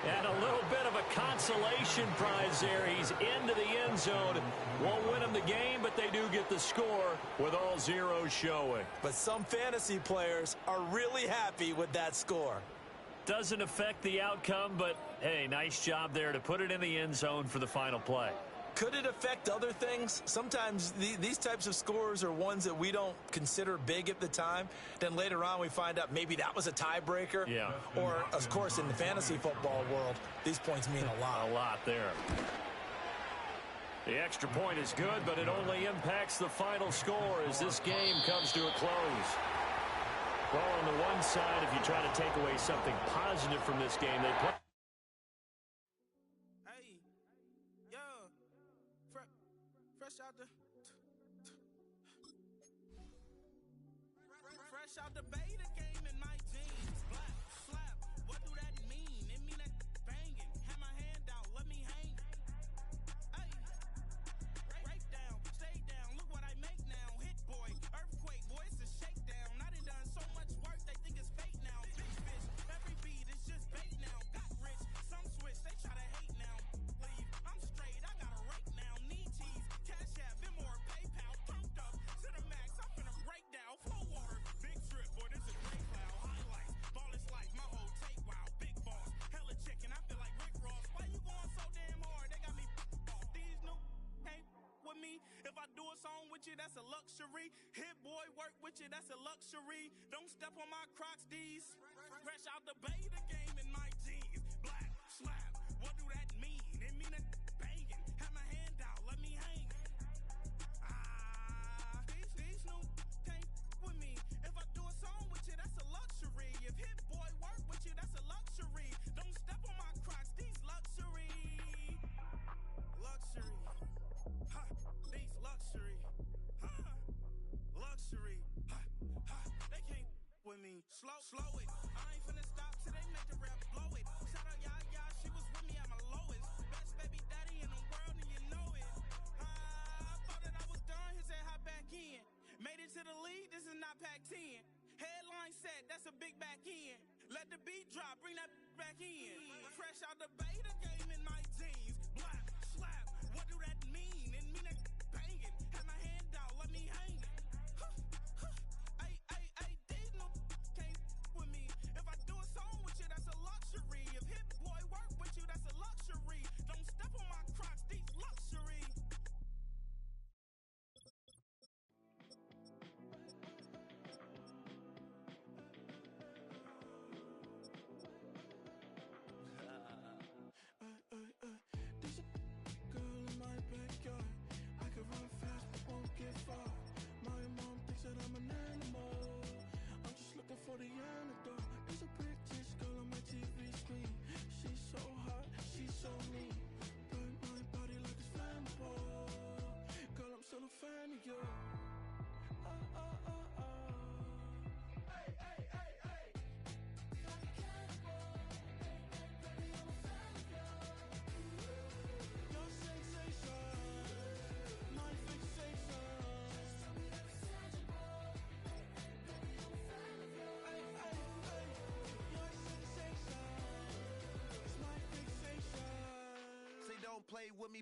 And a little bit of a consolation prize there. He's into the end zone. Won't win them the game, but they do get the score with all zeros showing. But some fantasy players are really happy with that score. Doesn't affect the outcome, but, hey, nice job there to put it in the end zone for the final play. Could it affect other things? Sometimes these types of scores are ones that we don't consider big at the time. Then later on we find out maybe that was a tiebreaker. Yeah. Or, of course, in the fantasy football world, these points mean a lot. A lot there. The extra point is good, but it only impacts the final score as this game comes to a close. Well, on the one side, if you try to take away something positive from this game, they play. Fresh out the beta game in my jeans. Black, slap, what do that mean? It mean that banging. Have my hand out, let me hang. Hey, break down, stay down, look what I make now. Hit boy, earthquake, boy, it's a shakedown. I done done so much work, they think it's fake now. Big fish, every beat is just bait now. Got rich, some switch, they try to hate now. Leave, I'm straight, I got a rake now. Need cheese, cash app, Venmo or PayPal. Pumped up to the max, I'm finna break down. Flow water, big trip, boy, this is great cloud. Highlights, ball is like my whole take, wow. Big boss, hella chicken, I feel like Rick Ross. Why you going so damn hard? They got me off. These new ain't with me. If I do a song with you, that's a luxury. Hit boy, work with you, that's a luxury. Don't step on my Crocs, these. Fresh out the beta game in my jeans. Black, slap, what do that mean? It mean that banging. Have my hand out, let me hang. These new can't with me. If I do a song with you, that's a luxury. If hit boy work with you, that's a luxury. Don't step on my Crocs, these luxury. Luxury. Ha, these luxury. Ha, luxury. Ha, ha, they can't with me. Slow it. I ain't finna stop till they make the rap blow it. Shout out Yaya, she was with me at my lowest. Best baby daddy in the world and you know it. I thought that I was done, he said hop back in. Made it to the league, this is not Pac-10. Headline set, that's a big back end. Let the beat drop, bring that back in. Fresh out the beta game in my jeans. Black, slap, what do that mean? It mean that banging. Have my hand out, let me hang it. Ay, these no can't with me. If I do a song with you, that's a luxury. If hit boy work with you, that's a luxury. Don't step on my Crocs, these luxury. There's a girl in my backyard. I can run fast but won't get far. My mom thinks that I'm an animal. I'm just looking for the antidote. There's a British girl on my TV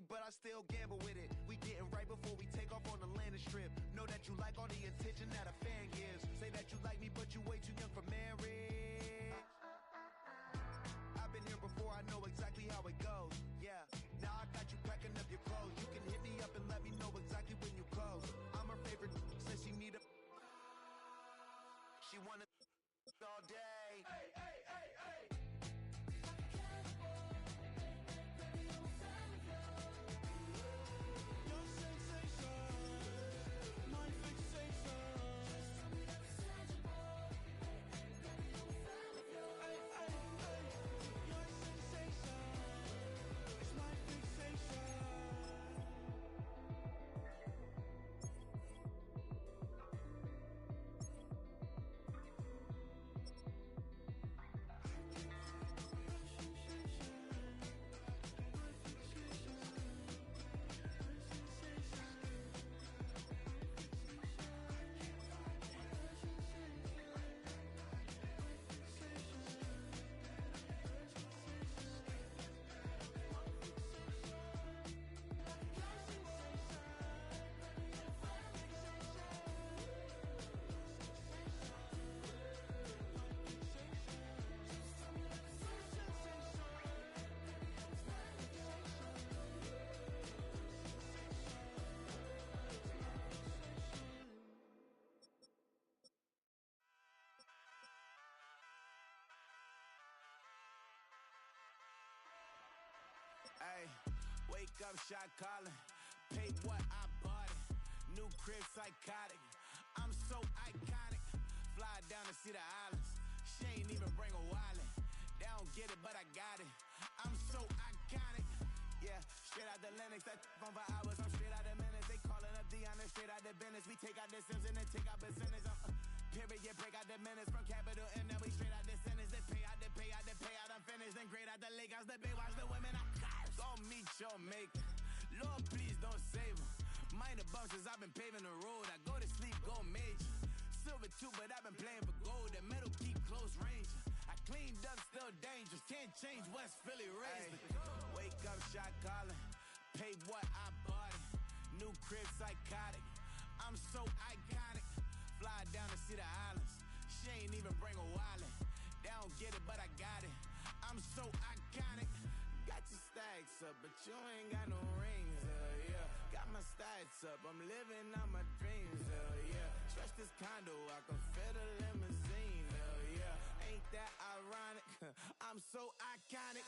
but I still gamble with it. We getting right before we take off on the landing strip. Know that you like all the attention that a fan gives. Say that you like me, but you way too young for marriage. I've been here before, I know exactly how it goes. Yeah, now I got you packing up your clothes. You can hit me up and let me know exactly when you close. I'm her favorite, says she need a... She wanna all day. Hey, hey, hey, hey. Ay, wake up, shot calling. Pay what I bought it. New crib, psychotic. I'm so iconic. Fly down to see the islands. She ain't even bring a wallet. They don't get it, but I got it. I'm so iconic. Yeah, straight out the Lennox, that on for hours. I'm straight out the minutes. They calling up Dion, straight out the business. We take out the Sims and then take out percentage. Period, break out the minutes from capital and then we straight out the sentence. They pay out, I'm finished. Then grade out the Lakers, the bay, watch the women, I got it. Go meet your maker. Lord, please don't save them. Minor bumps as I've been paving the road. I go to sleep, go major. Silver too, but I've been playing for gold. The metal keep close range. I cleaned up, still dangerous. Can't change West Philly raised. Wake up, shot calling. Pay what I bought it. New crib, psychotic. I'm so iconic. Fly down to see the islands. She ain't even bring a wallet. They don't get it, but I got it. I'm so iconic. Got your stacks up, but you ain't got no rings, yeah. Got my stats up, I'm living out my dreams, yeah. Stretch this condo, I can fit a limousine, yeah. Ain't that ironic? I'm so iconic.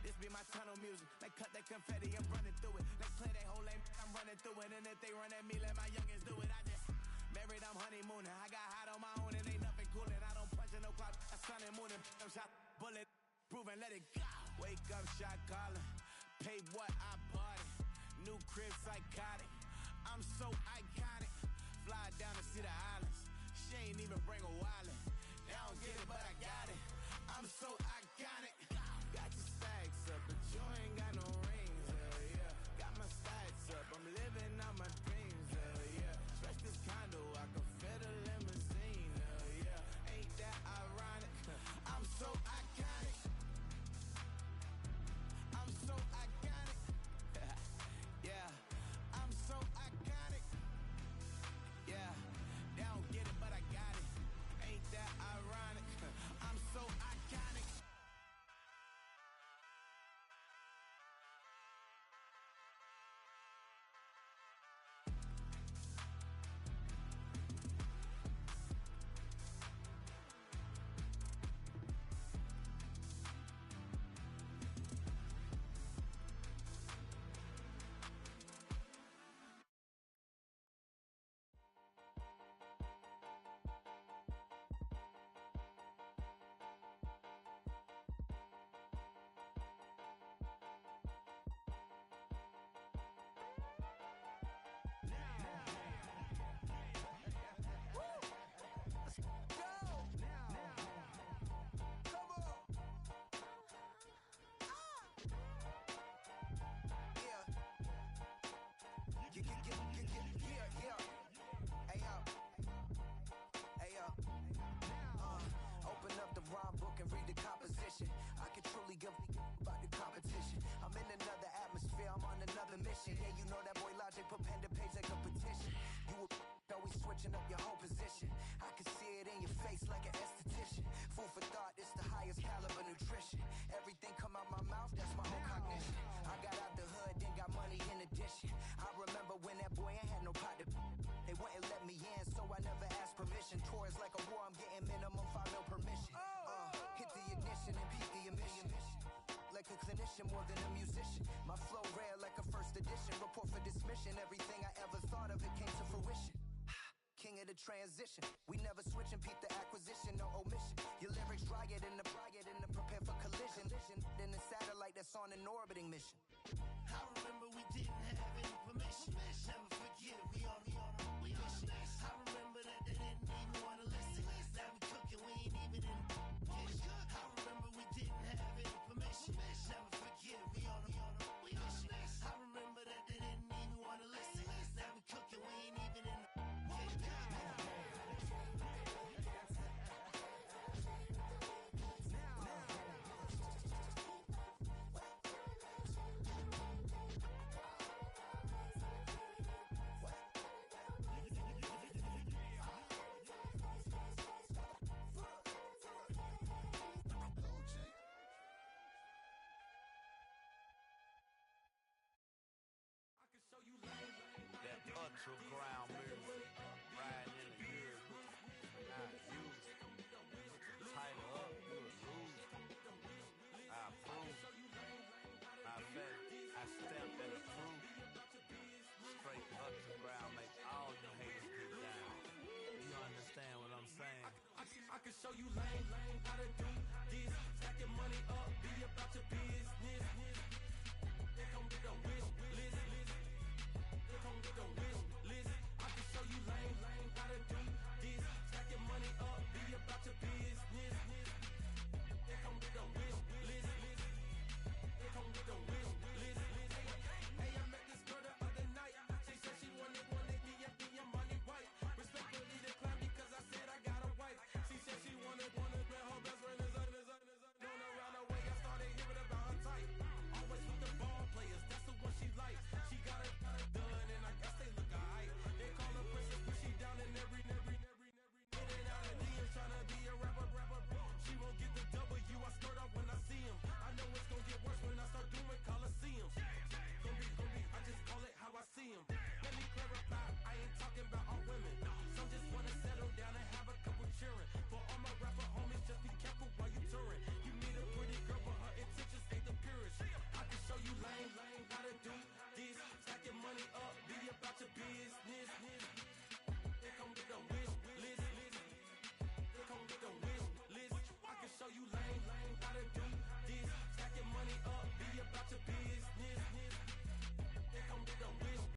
This be my tunnel music. They cut that confetti, I'm running through it. They play that whole lane, I'm running through it. And if they run at me, let my youngins do it. I just married, I'm honeymooning. I got hot on my own, and ain't nothing coolin'. I don't punch in no clock, I sun and moon. I'm shot, bullet, proven, let it go. Wake up, shot calling. Pay what I bought it. New crib, psychotic. I'm so iconic. Fly down to see the islands. She ain't even bring a wallet. They don't get it, but I got it. I'm so iconic. Got your stacks up, but you ain't got no rings, yeah. Got my stats up, I'm living out my dreams, yeah. Stretch this condo, I can fit a limousine, yeah. Ain't that ironic? I'm so iconic. I'm so iconic. Yeah, I'm so iconic. like an esthetician. Food for thought, it's the highest caliber nutrition. Everything come out my mouth, that's my own cognition. I got out the hood, then got money in addition. I remember when that boy ain't had no pot to. They wouldn't let me in, so I never asked permission. Tours like a war, I'm getting minimum 5 mil permission. Hit the ignition and peak the emission. Like a clinician more than a musician. My flow rare like a first edition. Report for dismission. Everything I ever thought of, it came to fruition. King of the transition. We never switch and peep the acquisition, no omission. Your lyrics dry it in the prepare for collision. Then the satellite that's on an orbiting mission. I remember we didn't have any permission. Never forget, we on a mission. I remember that they didn't even want to listen. Now we cooking, we ain't even in the kitchen. I remember we didn't have any permission. Never forget, we on a mission. I remember that they didn't even want to listen. Now we cooking, we ain't even in the that underground music, riding in the years, not use it. Tighten up, you a lose. I approve. I step and approve. Straight underground, make all you haters get down. You understand what I'm saying? I can show you lame how to do this. Stacking money up